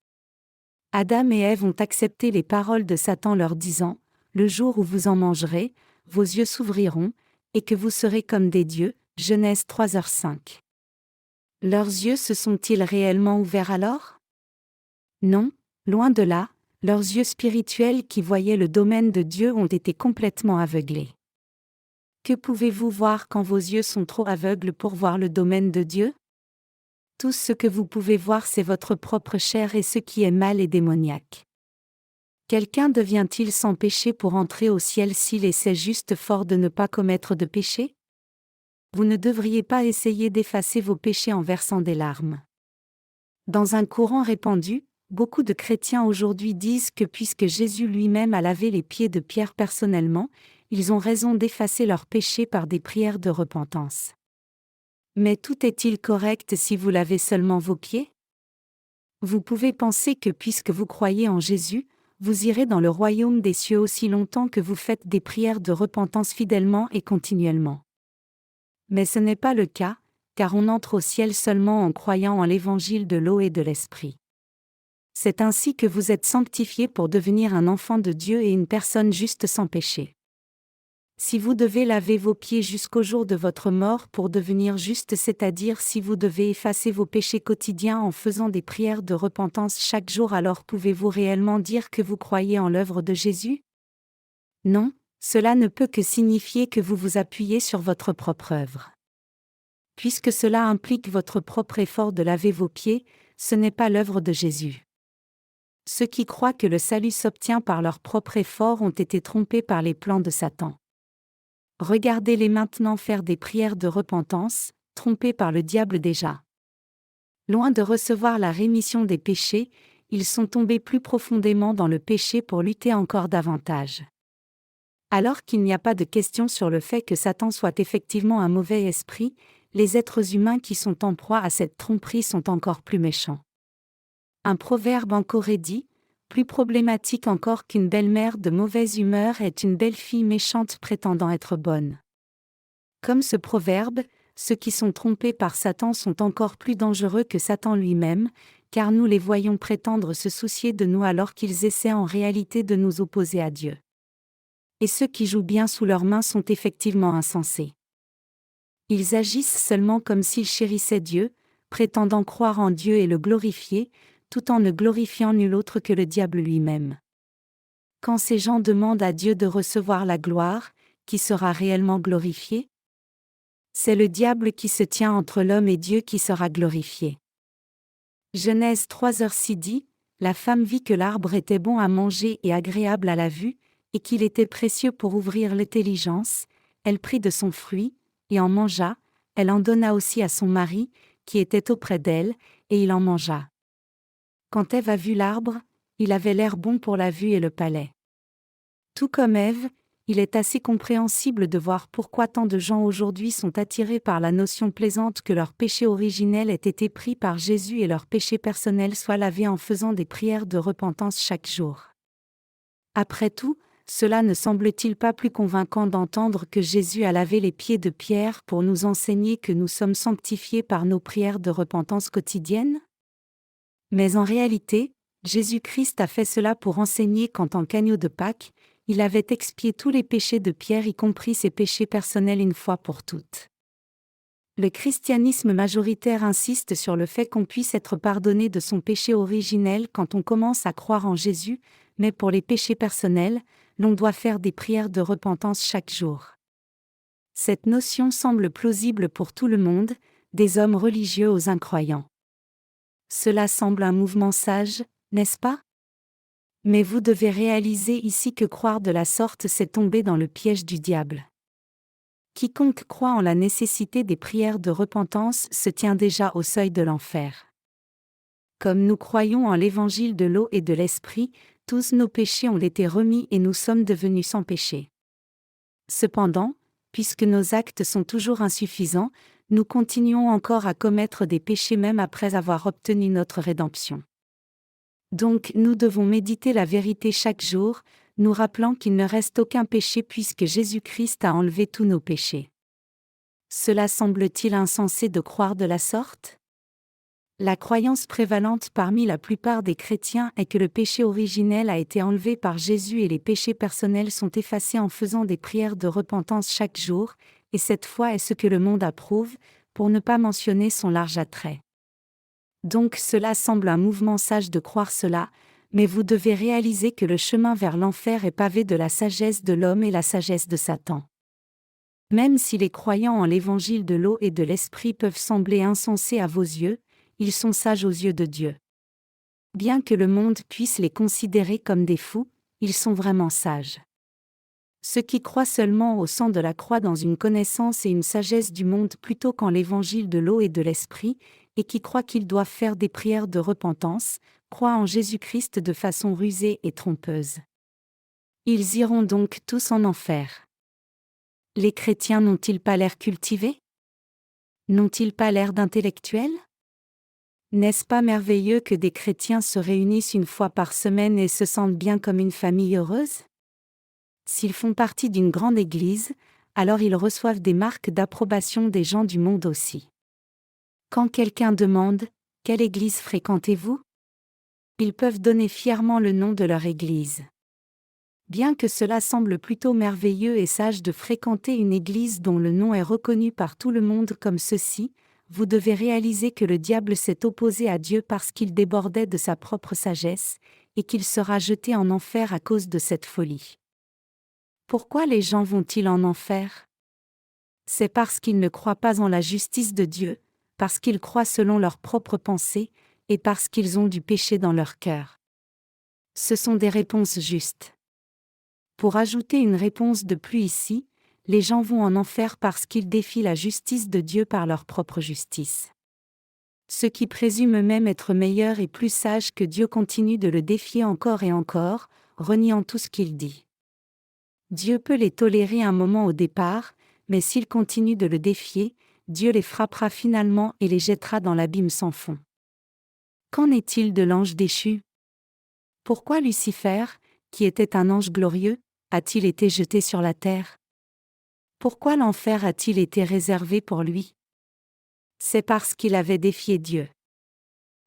Adam et Ève ont accepté les paroles de Satan leur disant « Le jour où vous en mangerez, vos yeux s'ouvriront, et que vous serez comme des dieux » Genèse 3h5. Leurs yeux se sont-ils réellement ouverts alors? Non, loin de là, leurs yeux spirituels qui voyaient le domaine de Dieu ont été complètement aveuglés. Que pouvez-vous voir quand vos yeux sont trop aveugles pour voir le domaine de Dieu? Tout ce que vous pouvez voir, c'est votre propre chair et ce qui est mal et démoniaque. Quelqu'un devient-il sans péché pour entrer au ciel s'il essaie juste fort de ne pas commettre de péché? Vous ne devriez pas essayer d'effacer vos péchés en versant des larmes. Dans un courant répandu, beaucoup de chrétiens aujourd'hui disent que puisque Jésus lui-même a lavé les pieds de Pierre personnellement, ils ont raison d'effacer leurs péchés par des prières de repentance. Mais tout est-il correct si vous lavez seulement vos pieds? Vous pouvez penser que puisque vous croyez en Jésus, vous irez dans le royaume des cieux aussi longtemps que vous faites des prières de repentance fidèlement et continuellement. Mais ce n'est pas le cas, car on entre au ciel seulement en croyant en l'évangile de l'eau et de l'esprit. C'est ainsi que vous êtes sanctifiés pour devenir un enfant de Dieu et une personne juste sans péché. Si vous devez laver vos pieds jusqu'au jour de votre mort pour devenir juste, c'est-à-dire si vous devez effacer vos péchés quotidiens en faisant des prières de repentance chaque jour, alors pouvez-vous réellement dire que vous croyez en l'œuvre de Jésus? Non, cela ne peut que signifier que vous vous appuyez sur votre propre œuvre. Puisque cela implique votre propre effort de laver vos pieds, ce n'est pas l'œuvre de Jésus. Ceux qui croient que le salut s'obtient par leur propre effort ont été trompés par les plans de Satan. Regardez-les maintenant faire des prières de repentance, trompés par le diable déjà. Loin de recevoir la rémission des péchés, ils sont tombés plus profondément dans le péché pour lutter encore davantage. Alors qu'il n'y a pas de question sur le fait que Satan soit effectivement un mauvais esprit, les êtres humains qui sont en proie à cette tromperie sont encore plus méchants. Un proverbe encore est dit, plus problématique encore qu'une belle-mère de mauvaise humeur est une belle-fille méchante prétendant être bonne. Comme ce proverbe, ceux qui sont trompés par Satan sont encore plus dangereux que Satan lui-même, car nous les voyons prétendre se soucier de nous alors qu'ils essaient en réalité de nous opposer à Dieu. Et ceux qui jouent bien sous leurs mains sont effectivement insensés. Ils agissent seulement comme s'ils chérissaient Dieu, prétendant croire en Dieu et le glorifier, tout en ne glorifiant nul autre que le diable lui-même. Quand ces gens demandent à Dieu de recevoir la gloire, qui sera réellement glorifié? C'est le diable qui se tient entre l'homme et Dieu qui sera glorifié. Genèse 3h6 dit, la femme vit que l'arbre était bon à manger et agréable à la vue, et qu'il était précieux pour ouvrir l'intelligence, elle prit de son fruit, et en mangea, elle en donna aussi à son mari, qui était auprès d'elle, et il en mangea. Quand Ève a vu l'arbre, il avait l'air bon pour la vue et le palais. Tout comme Ève, il est assez compréhensible de voir pourquoi tant de gens aujourd'hui sont attirés par la notion plaisante que leur péché originel ait été pris par Jésus et leur péché personnel soit lavé en faisant des prières de repentance chaque jour. Après tout, cela ne semble-t-il pas plus convaincant d'entendre que Jésus a lavé les pieds de Pierre pour nous enseigner que nous sommes sanctifiés par nos prières de repentance quotidiennes? Mais en réalité, Jésus-Christ a fait cela pour enseigner qu'en tant qu'agneau de Pâques, il avait expié tous les péchés de Pierre, y compris ses péchés personnels une fois pour toutes. Le christianisme majoritaire insiste sur le fait qu'on puisse être pardonné de son péché originel quand on commence à croire en Jésus, mais pour les péchés personnels, l'on doit faire des prières de repentance chaque jour. Cette notion semble plausible pour tout le monde, des hommes religieux aux incroyants. Cela semble un mouvement sage, n'est-ce pas? Mais vous devez réaliser ici que croire de la sorte, c'est tomber dans le piège du diable. Quiconque croit en la nécessité des prières de repentance se tient déjà au seuil de l'enfer. Comme nous croyons en l'évangile de l'eau et de l'esprit, tous nos péchés ont été remis et nous sommes devenus sans péché. Cependant, puisque nos actes sont toujours insuffisants, nous continuons encore à commettre des péchés même après avoir obtenu notre rédemption. Donc nous devons méditer la vérité chaque jour, nous rappelant qu'il ne reste aucun péché puisque Jésus-Christ a enlevé tous nos péchés. Cela semble-t-il insensé de croire de la sorte ? La croyance prévalente parmi la plupart des chrétiens est que le péché originel a été enlevé par Jésus et les péchés personnels sont effacés en faisant des prières de repentance chaque jour, et cette foi est ce que le monde approuve, pour ne pas mentionner son large attrait. Donc cela semble un mouvement sage de croire cela, mais vous devez réaliser que le chemin vers l'enfer est pavé de la sagesse de l'homme et la sagesse de Satan. Même si les croyants en l'évangile de l'eau et de l'esprit peuvent sembler insensés à vos yeux, ils sont sages aux yeux de Dieu. Bien que le monde puisse les considérer comme des fous, ils sont vraiment sages. Ceux qui croient seulement au sang de la croix dans une connaissance et une sagesse du monde plutôt qu'en l'évangile de l'eau et de l'esprit, et qui croient qu'ils doivent faire des prières de repentance, croient en Jésus-Christ de façon rusée et trompeuse. Ils iront donc tous en enfer. Les chrétiens n'ont-ils pas l'air cultivés ? N'ont-ils pas l'air d'intellectuels ? N'est-ce pas merveilleux que des chrétiens se réunissent une fois par semaine et se sentent bien comme une famille heureuse ? S'ils font partie d'une grande église, alors ils reçoivent des marques d'approbation des gens du monde aussi. Quand quelqu'un demande « Quelle église fréquentez-vous ?», ils peuvent donner fièrement le nom de leur église. Bien que cela semble plutôt merveilleux et sage de fréquenter une église dont le nom est reconnu par tout le monde comme ceci, vous devez réaliser que le diable s'est opposé à Dieu parce qu'il débordait de sa propre sagesse, et qu'il sera jeté en enfer à cause de cette folie. Pourquoi les gens vont-ils en enfer ? C'est parce qu'ils ne croient pas en la justice de Dieu, parce qu'ils croient selon leurs propres pensées, et parce qu'ils ont du péché dans leur cœur. Ce sont des réponses justes. Pour ajouter une réponse de plus ici, les gens vont en enfer parce qu'ils défient la justice de Dieu par leur propre justice. Ceux qui présument eux-mêmes être meilleurs et plus sages que Dieu continuent de le défier encore et encore, reniant tout ce qu'il dit. Dieu peut les tolérer un moment au départ, mais s'ils continuent de le défier, Dieu les frappera finalement et les jettera dans l'abîme sans fond. Qu'en est-il de l'ange déchu ? Pourquoi Lucifer, qui était un ange glorieux, a-t-il été jeté sur la terre ? Pourquoi l'enfer a-t-il été réservé pour lui ? C'est parce qu'il avait défié Dieu.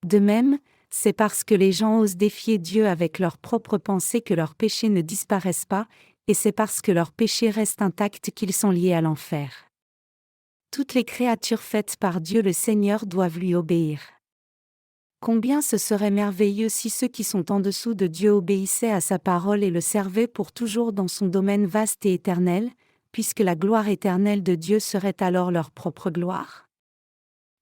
De même, c'est parce que les gens osent défier Dieu avec leurs propres pensées que leurs péchés ne disparaissent pas, et c'est parce que leurs péchés restent intacts qu'ils sont liés à l'enfer. Toutes les créatures faites par Dieu le Seigneur doivent lui obéir. Combien ce serait merveilleux si ceux qui sont en dessous de Dieu obéissaient à sa parole et le servaient pour toujours dans son domaine vaste et éternel, puisque la gloire éternelle de Dieu serait alors leur propre gloire.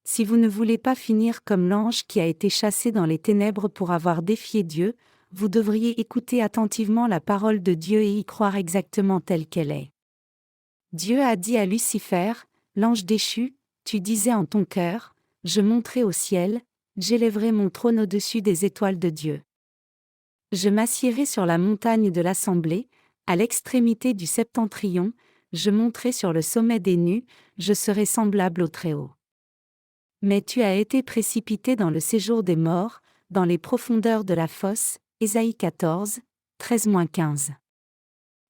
Si vous ne voulez pas finir comme l'ange qui a été chassé dans les ténèbres pour avoir défié Dieu, vous devriez écouter attentivement la parole de Dieu et y croire exactement telle qu'elle est. Dieu a dit à Lucifer, l'ange déchu, tu disais en ton cœur, je monterai au ciel, j'élèverai mon trône au-dessus des étoiles de Dieu. Je m'assiérai sur la montagne de l'assemblée, à l'extrémité du septentrion, je monterai sur le sommet des nues, je serai semblable au Très-Haut. Mais tu as été précipité dans le séjour des morts, dans les profondeurs de la fosse, Ésaïe 14, 13-15.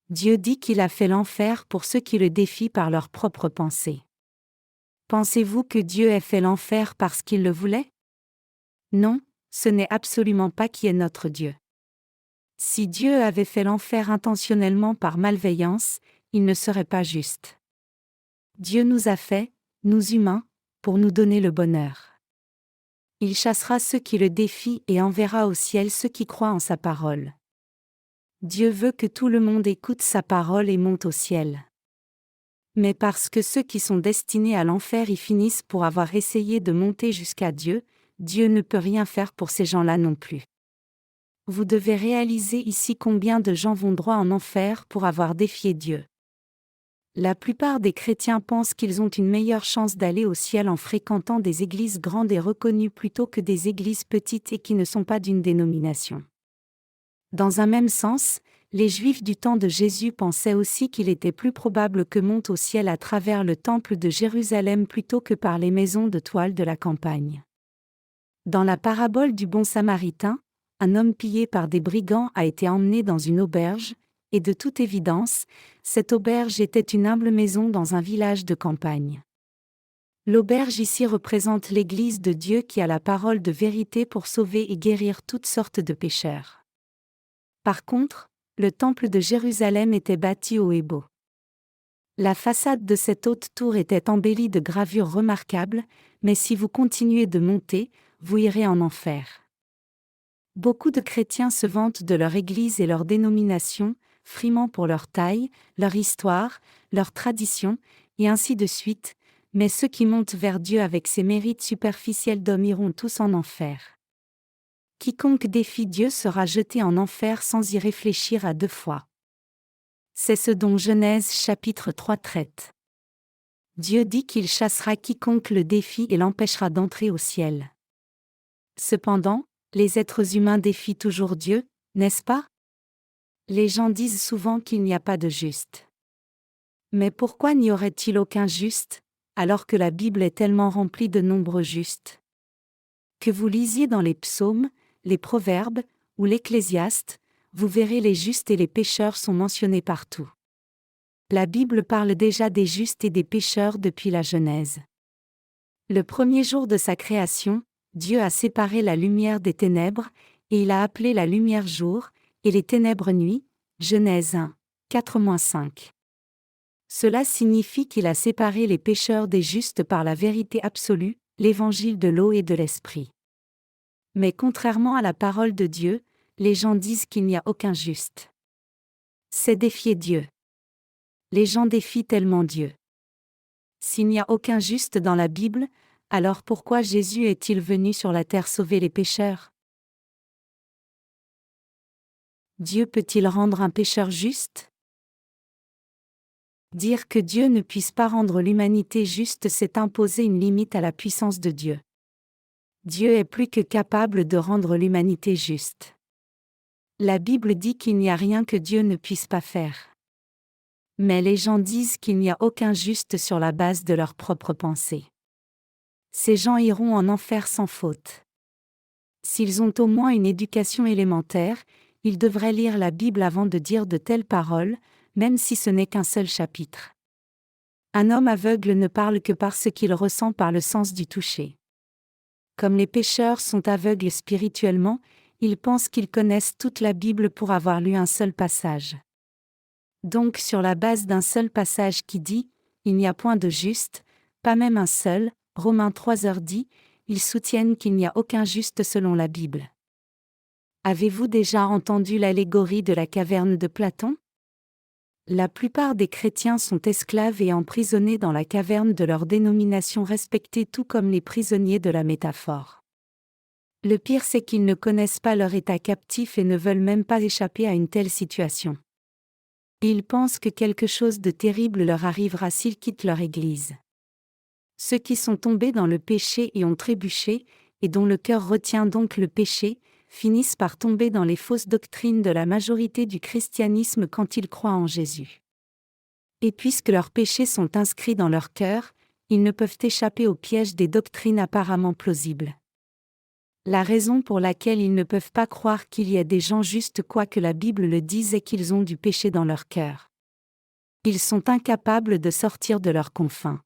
Dieu dit qu'il a fait l'enfer pour ceux qui le défient par leurs propres pensées. Pensez-vous que Dieu ait fait l'enfer parce qu'il le voulait ? Non, ce n'est absolument pas qui est notre Dieu. Si Dieu avait fait l'enfer intentionnellement par malveillance, il ne serait pas juste. Dieu nous a fait, nous humains, pour nous donner le bonheur. Il chassera ceux qui le défient et enverra au ciel ceux qui croient en sa parole. Dieu veut que tout le monde écoute sa parole et monte au ciel. Mais parce que ceux qui sont destinés à l'enfer y finissent pour avoir essayé de monter jusqu'à Dieu, Dieu ne peut rien faire pour ces gens-là non plus. Vous devez réaliser ici combien de gens vont droit en enfer pour avoir défié Dieu. La plupart des chrétiens pensent qu'ils ont une meilleure chance d'aller au ciel en fréquentant des églises grandes et reconnues plutôt que des églises petites et qui ne sont pas d'une dénomination. Dans un même sens, les Juifs du temps de Jésus pensaient aussi qu'il était plus probable que monte au ciel à travers le temple de Jérusalem plutôt que par les maisons de toile de la campagne. Dans la parabole du bon Samaritain, un homme pillé par des brigands a été emmené dans une auberge, et de toute évidence, cette auberge était une humble maison dans un village de campagne. L'auberge ici représente l'Église de Dieu qui a la parole de vérité pour sauver et guérir toutes sortes de pécheurs. Par contre, le temple de Jérusalem était bâti haut et beau. La façade de cette haute tour était embellie de gravures remarquables, mais si vous continuez de monter, vous irez en enfer. Beaucoup de chrétiens se vantent de leur Église et leur dénomination, frimant pour leur taille, leur histoire, leur tradition, et ainsi de suite, mais ceux qui montent vers Dieu avec ses mérites superficiels d'hommes iront tous en enfer. Quiconque défie Dieu sera jeté en enfer sans y réfléchir à deux fois. C'est ce dont Genèse chapitre 3 traite. Dieu dit qu'il chassera quiconque le défie et l'empêchera d'entrer au ciel. Cependant, les êtres humains défient toujours Dieu, n'est-ce pas? Les gens disent souvent qu'il n'y a pas de juste. Mais pourquoi n'y aurait-il aucun juste, alors que la Bible est tellement remplie de nombreux justes? Que vous lisiez dans les psaumes, les proverbes, ou l'Ecclésiaste, vous verrez les justes et les pécheurs sont mentionnés partout. La Bible parle déjà des justes et des pécheurs depuis la Genèse. Le premier jour de sa création, Dieu a séparé la lumière des ténèbres, et il a appelé la lumière jour, et les ténèbres nuit, Genèse 1, 4-5. Cela signifie qu'il a séparé les pécheurs des justes par la vérité absolue, l'évangile de l'eau et de l'esprit. Mais contrairement à la parole de Dieu, les gens disent qu'il n'y a aucun juste. C'est défier Dieu. Les gens défient tellement Dieu. S'il n'y a aucun juste dans la Bible, alors pourquoi Jésus est-il venu sur la terre sauver les pécheurs? Dieu peut-il rendre un pécheur juste? Dire que Dieu ne puisse pas rendre l'humanité juste, c'est imposer une limite à la puissance de Dieu. Dieu est plus que capable de rendre l'humanité juste. La Bible dit qu'il n'y a rien que Dieu ne puisse pas faire. Mais les gens disent qu'il n'y a aucun juste sur la base de leurs propres pensées. Ces gens iront en enfer sans faute. S'ils ont au moins une éducation élémentaire, ils devraient lire la Bible avant de dire de telles paroles, même si ce n'est qu'un seul chapitre. Un homme aveugle ne parle que par ce qu'il ressent par le sens du toucher. Comme les pécheurs sont aveugles spirituellement, ils pensent qu'ils connaissent toute la Bible pour avoir lu un seul passage. Donc sur la base d'un seul passage qui dit « Il n'y a point de juste, pas même un seul », Romains 3h dit, ils soutiennent qu'il n'y a aucun juste selon la Bible. Avez-vous déjà entendu l'allégorie de la caverne de Platon? La plupart des chrétiens sont esclaves et emprisonnés dans la caverne de leur dénomination respectée, tout comme les prisonniers de la métaphore. Le pire, c'est qu'ils ne connaissent pas leur état captif et ne veulent même pas échapper à une telle situation. Ils pensent que quelque chose de terrible leur arrivera s'ils quittent leur Église. Ceux qui sont tombés dans le péché et ont trébuché, et dont le cœur retient donc le péché, finissent par tomber dans les fausses doctrines de la majorité du christianisme quand ils croient en Jésus. Et puisque leurs péchés sont inscrits dans leur cœur, ils ne peuvent échapper au piège des doctrines apparemment plausibles. La raison pour laquelle ils ne peuvent pas croire qu'il y ait des gens justes quoique la Bible le dise est qu'ils ont du péché dans leur cœur. Ils sont incapables de sortir de leurs confins.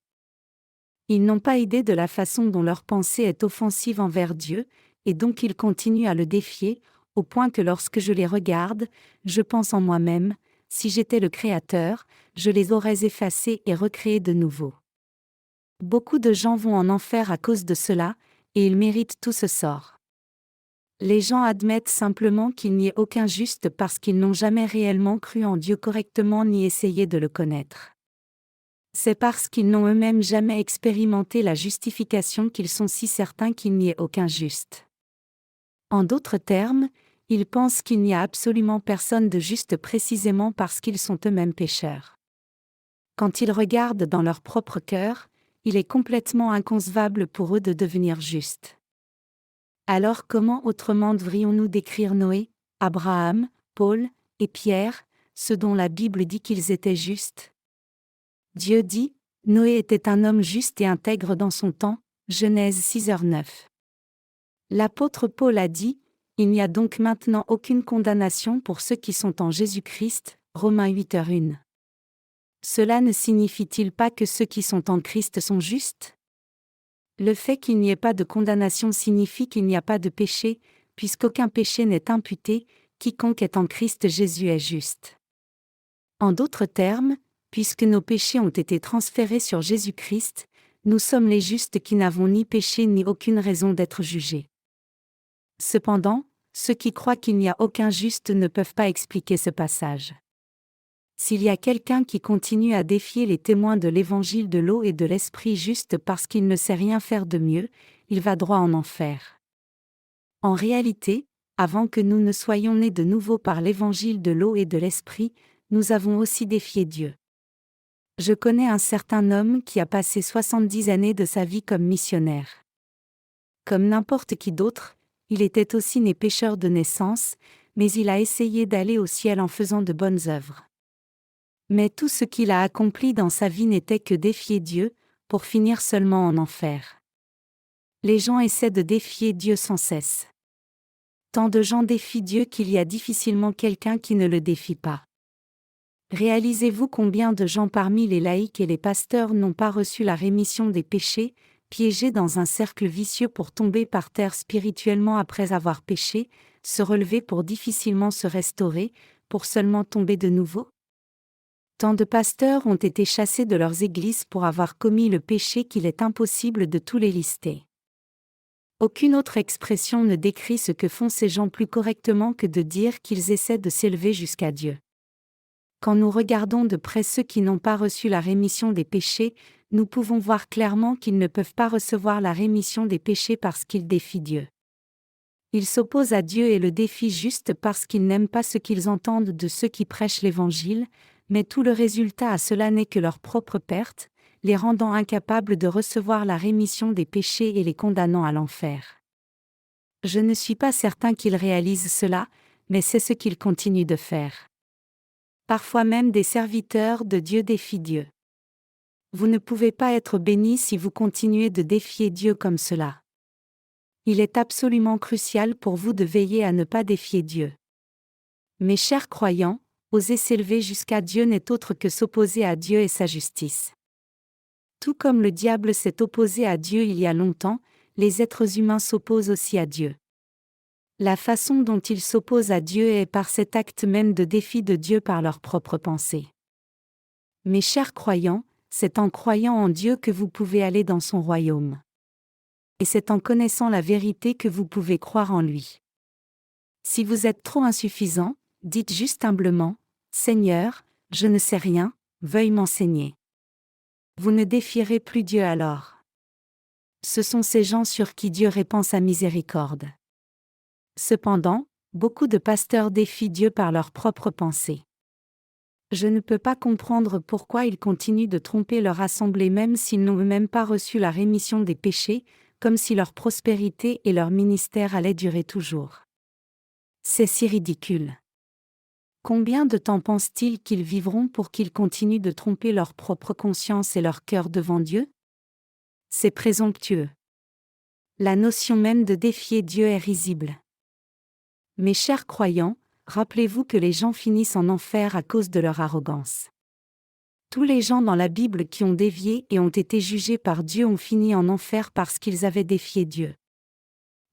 Ils n'ont pas idée de la façon dont leur pensée est offensive envers Dieu, et donc ils continuent à le défier, au point que lorsque je les regarde, je pense en moi-même, si j'étais le Créateur, je les aurais effacés et recréés de nouveau. Beaucoup de gens vont en enfer à cause de cela, et ils méritent tout ce sort. Les gens admettent simplement qu'il n'y ait aucun juste parce qu'ils n'ont jamais réellement cru en Dieu correctement ni essayé de le connaître. C'est parce qu'ils n'ont eux-mêmes jamais expérimenté la justification qu'ils sont si certains qu'il n'y ait aucun juste. En d'autres termes, ils pensent qu'il n'y a absolument personne de juste précisément parce qu'ils sont eux-mêmes pécheurs. Quand ils regardent dans leur propre cœur, il est complètement inconcevable pour eux de devenir justes. Alors comment autrement devrions-nous décrire Noé, Abraham, Paul et Pierre, ceux dont la Bible dit qu'ils étaient justes? Dieu dit, Noé était un homme juste et intègre dans son temps, Genèse 6h9. L'apôtre Paul a dit, Il n'y a donc maintenant aucune condamnation pour ceux qui sont en Jésus-Christ, Romains 8:1. Cela ne signifie-t-il pas que ceux qui sont en Christ sont justes? Le fait qu'il n'y ait pas de condamnation signifie qu'il n'y a pas de péché, puisqu'aucun péché n'est imputé, quiconque est en Christ Jésus est juste. En d'autres termes, puisque nos péchés ont été transférés sur Jésus-Christ, nous sommes les justes qui n'avons ni péché ni aucune raison d'être jugés. Cependant, ceux qui croient qu'il n'y a aucun juste ne peuvent pas expliquer ce passage. S'il y a quelqu'un qui continue à défier les témoins de l'évangile de l'eau et de l'esprit juste parce qu'il ne sait rien faire de mieux, il va droit en enfer. En réalité, avant que nous ne soyons nés de nouveau par l'évangile de l'eau et de l'esprit, nous avons aussi défié Dieu. Je connais un certain homme qui a passé 70 années de sa vie comme missionnaire. Comme n'importe qui d'autre, il était aussi né pécheur de naissance, mais il a essayé d'aller au ciel en faisant de bonnes œuvres. Mais tout ce qu'il a accompli dans sa vie n'était que défier Dieu, pour finir seulement en enfer. Les gens essaient de défier Dieu sans cesse. Tant de gens défient Dieu qu'il y a difficilement quelqu'un qui ne le défie pas. Réalisez-vous combien de gens parmi les laïcs et les pasteurs n'ont pas reçu la rémission des péchés, piégés dans un cercle vicieux pour tomber par terre spirituellement après avoir péché, se relever pour difficilement se restaurer, pour seulement tomber de nouveau? Tant de pasteurs ont été chassés de leurs églises pour avoir commis le péché qu'il est impossible de tous les lister. Aucune autre expression ne décrit ce que font ces gens plus correctement que de dire qu'ils essaient de s'élever jusqu'à Dieu. Quand nous regardons de près ceux qui n'ont pas reçu la rémission des péchés, nous pouvons voir clairement qu'ils ne peuvent pas recevoir la rémission des péchés parce qu'ils défient Dieu. Ils s'opposent à Dieu et le défient juste parce qu'ils n'aiment pas ce qu'ils entendent de ceux qui prêchent l'Évangile, mais tout le résultat à cela n'est que leur propre perte, les rendant incapables de recevoir la rémission des péchés et les condamnant à l'enfer. Je ne suis pas certain qu'ils réalisent cela, mais c'est ce qu'ils continuent de faire. Parfois même des serviteurs de Dieu défient Dieu. Vous ne pouvez pas être bénis si vous continuez de défier Dieu comme cela. Il est absolument crucial pour vous de veiller à ne pas défier Dieu. Mes chers croyants, oser s'élever jusqu'à Dieu n'est autre que s'opposer à Dieu et sa justice. Tout comme le diable s'est opposé à Dieu il y a longtemps, les êtres humains s'opposent aussi à Dieu. La façon dont ils s'opposent à Dieu est par cet acte même de défi de Dieu par leurs propres pensées. Mes chers croyants, c'est en croyant en Dieu que vous pouvez aller dans son royaume. Et c'est en connaissant la vérité que vous pouvez croire en lui. Si vous êtes trop insuffisant, dites juste humblement, « Seigneur, je ne sais rien, veuille m'enseigner. » Vous ne défierez plus Dieu alors. Ce sont ces gens sur qui Dieu répand sa miséricorde. Cependant, beaucoup de pasteurs défient Dieu par leurs propres pensées. Je ne peux pas comprendre pourquoi ils continuent de tromper leur assemblée même s'ils n'ont même pas reçu la rémission des péchés, comme si leur prospérité et leur ministère allaient durer toujours. C'est si ridicule. Combien de temps pensent-ils qu'ils vivront pour qu'ils continuent de tromper leur propre conscience et leur cœur devant Dieu? C'est présomptueux. La notion même de défier Dieu est risible. Mes chers croyants, rappelez-vous que les gens finissent en enfer à cause de leur arrogance. Tous les gens dans la Bible qui ont dévié et ont été jugés par Dieu ont fini en enfer parce qu'ils avaient défié Dieu.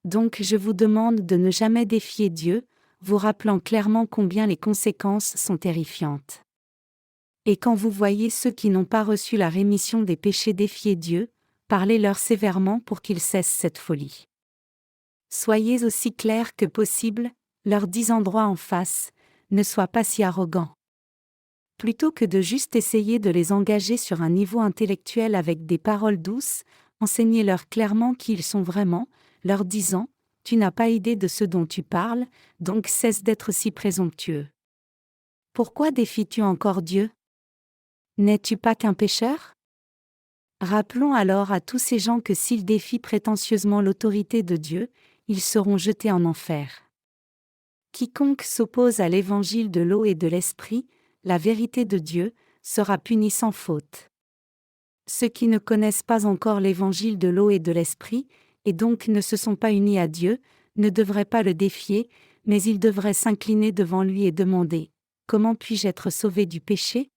Donc je vous demande de ne jamais défier Dieu, vous rappelant clairement combien les conséquences sont terrifiantes. Et quand vous voyez ceux qui n'ont pas reçu la rémission des péchés défier Dieu, parlez-leur sévèrement pour qu'ils cessent cette folie. Soyez aussi clairs que possible, leur disant droit en face, ne sois pas si arrogant. Plutôt que de juste essayer de les engager sur un niveau intellectuel avec des paroles douces, enseignez-leur clairement qui ils sont vraiment, leur disant, tu n'as pas idée de ce dont tu parles, donc cesse d'être si présomptueux. Pourquoi défies-tu encore Dieu? N'es-tu pas qu'un pécheur? Rappelons alors à tous ces gens que s'ils défient prétentieusement l'autorité de Dieu, ils seront jetés en enfer. Quiconque s'oppose à l'évangile de l'eau et de l'esprit, la vérité de Dieu, sera puni sans faute. Ceux qui ne connaissent pas encore l'évangile de l'eau et de l'esprit, et donc ne se sont pas unis à Dieu, ne devrait pas le défier, mais il devrait s'incliner devant lui et demander : Comment puis-je être sauvé du péché ?